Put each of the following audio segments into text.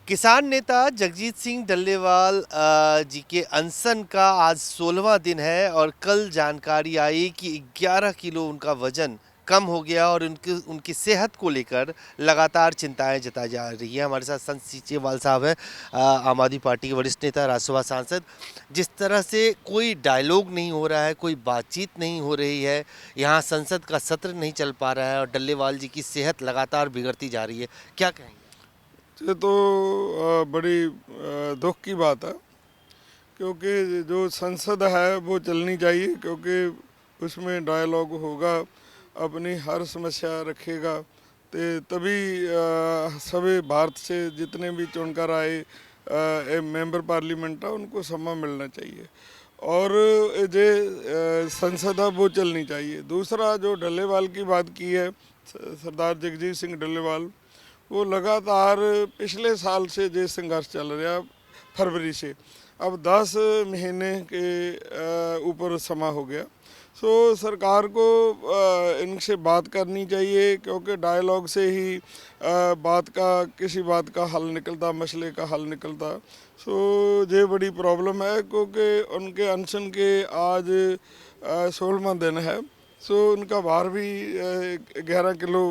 किसान नेता जगजीत सिंह डल्लेवाल जी के अनशन का आज 16वां दिन है और कल जानकारी आई कि 11 किलो उनका वजन कम हो गया और उनकी उनकी सेहत को लेकर लगातार चिंताएं जताई जा रही है। हमारे साथ संत सीचेवाल साहब हैं, आम आदमी पार्टी के वरिष्ठ नेता, राज्यसभा सांसद। जिस तरह से कोई डायलॉग नहीं हो रहा है, कोई बातचीत नहीं हो रही है, यहाँ संसद का सत्र नहीं चल पा रहा है और डल्लेवाल जी की सेहत लगातार बिगड़ती जा रही है, क्या कहेंगे? ये तो बड़ी दुख की बात है, क्योंकि जो संसद है वो चलनी चाहिए, क्योंकि उसमें डायलॉग होगा, अपनी हर समस्या रखेगा, तो तभी सभी भारत से जितने भी चुनकर आए मेंबर पार्लियामेंट है उनको सम्मान मिलना चाहिए और जो संसद है वो चलनी चाहिए। दूसरा, जो डल्लेवाल की बात की है, सरदार जगजीत सिंह डल्लेवाल, वो लगातार पिछले साल से जो संघर्ष चल रहा, फरवरी से अब 10 महीने के ऊपर समा हो गया। सो सरकार को इनसे बात करनी चाहिए, क्योंकि डायलॉग से ही किसी बात का हल निकलता, मसले का हल निकलता। सो ये बड़ी प्रॉब्लम है, क्योंकि उनके अनशन के आज 16वां दिन है। सो उनका भार भी 11 किलो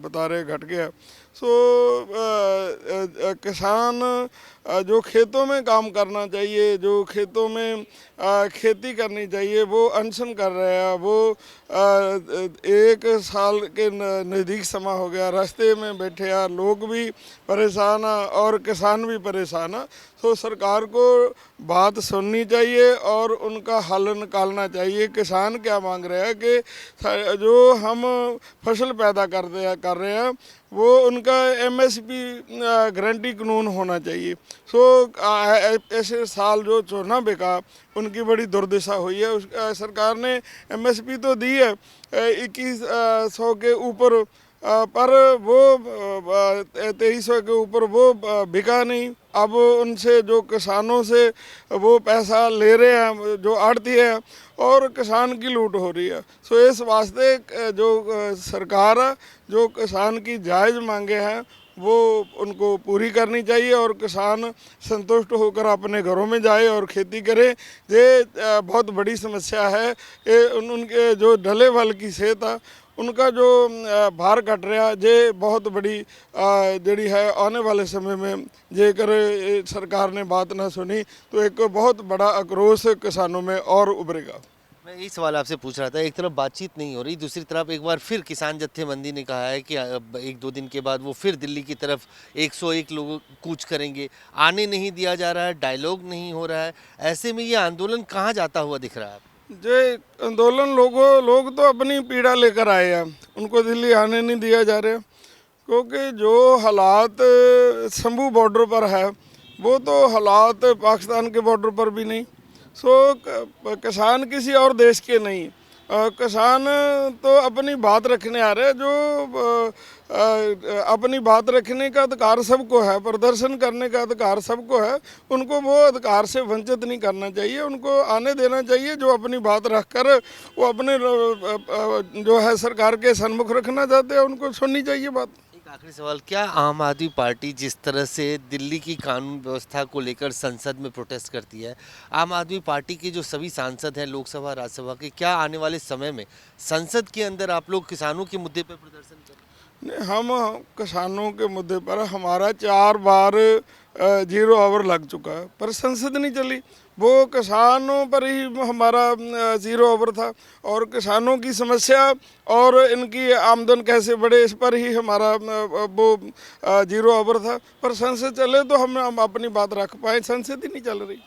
बता रहे घट गया। सो किसान जो खेतों में काम करना चाहिए, जो खेतों में खेती करनी चाहिए, वो अनशन कर रहे हैं। वो 1 साल के नज़दीक समा हो गया, रास्ते में बैठे हैं, लोग भी परेशान हैं और किसान भी परेशान है। तो सरकार को बात सुननी चाहिए और उनका हल निकालना चाहिए। किसान क्या मांग रहे हैं कि जो हम फसल पैदा कर रहे हैं वो उनका एमएसपी गारंटी कानून होना चाहिए। सो ऐसे साल जो चोना बिका उनकी बड़ी दुर्दशा हुई है। सरकार ने एमएसपी तो दी है 2100 के ऊपर, पर वो 2300 के ऊपर वो बिका नहीं। अब उनसे जो किसानों से वो पैसा ले रहे हैं जो आड़ती है, और किसान की लूट हो रही है। सो इस वास्ते जो सरकार है, जो किसान की जायज़ मांगे हैं वो उनको पूरी करनी चाहिए और किसान संतुष्ट होकर अपने घरों में जाए और खेती करे। ये बहुत बड़ी समस्या है। ये उनके जो डल्लेवाल की सेहत है, उनका जो भार घट रहा, ये बहुत बड़ी जड़ी है। आने वाले समय में जेकर सरकार ने बात ना सुनी तो एक बहुत बड़ा आक्रोश किसानों में और उभरेगा। मैं यही सवाल आपसे पूछ रहा था, एक तरफ बातचीत नहीं हो रही, दूसरी तरफ एक बार फिर किसान जत्थेबंदी ने कहा है कि अब 1-2 दिन के बाद वो फिर दिल्ली की तरफ 101 लोग कूच करेंगे, आने नहीं दिया जा रहा है, डायलॉग नहीं हो रहा है। ऐसे में ये आंदोलन कहाँ जाता हुआ दिख रहा है आपको? जे आंदोलन लोग तो अपनी पीड़ा लेकर आए हैं, उनको दिल्ली आने नहीं दिया जा रहा, क्योंकि जो हालात शंभू बॉर्डर पर है वो तो हालात पाकिस्तान के बॉर्डर पर भी नहीं। सो किसान किसी और देश के नहीं, किसान तो अपनी बात रखने आ रहे हैं। जो अपनी बात रखने का अधिकार सबको है, प्रदर्शन करने का अधिकार सबको है, उनको वो अधिकार से वंचित नहीं करना चाहिए, उनको आने देना चाहिए। जो अपनी बात रखकर वो अपने जो है सरकार के सन्मुख रखना चाहते हैं, उनको सुननी चाहिए बात। एक आखिरी सवाल, क्या आम आदमी पार्टी जिस तरह से दिल्ली की कानून व्यवस्था को लेकर संसद में प्रोटेस्ट करती है, आम आदमी पार्टी के जो सभी सांसद हैं लोकसभा राज्यसभा के, क्या आने वाले समय में संसद के अंदर आप लोग किसानों के मुद्दे पर प्रदर्शन करें? नहीं, हम किसानों के मुद्दे पर हमारा 4 बार 0 आवर लग चुका है, पर संसद नहीं चली। वो किसानों पर ही हमारा 0 आवर था, और किसानों की समस्या और इनकी आमदन कैसे बढ़े इस पर ही हमारा वो 0 आवर था। पर संसद चले तो हम अपनी बात रख पाए, संसद ही नहीं चल रही।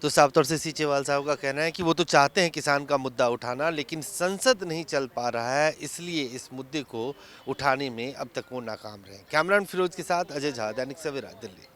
तो साफ तौर से सीचेवाल साहब का कहना है कि वो तो चाहते हैं किसान का मुद्दा उठाना, लेकिन संसद नहीं चल पा रहा है, इसलिए इस मुद्दे को उठाने में अब तक वो नाकाम रहे। कैमरामैन फिरोज के साथ अजय झा, दैनिक सवेरा, दिल्ली।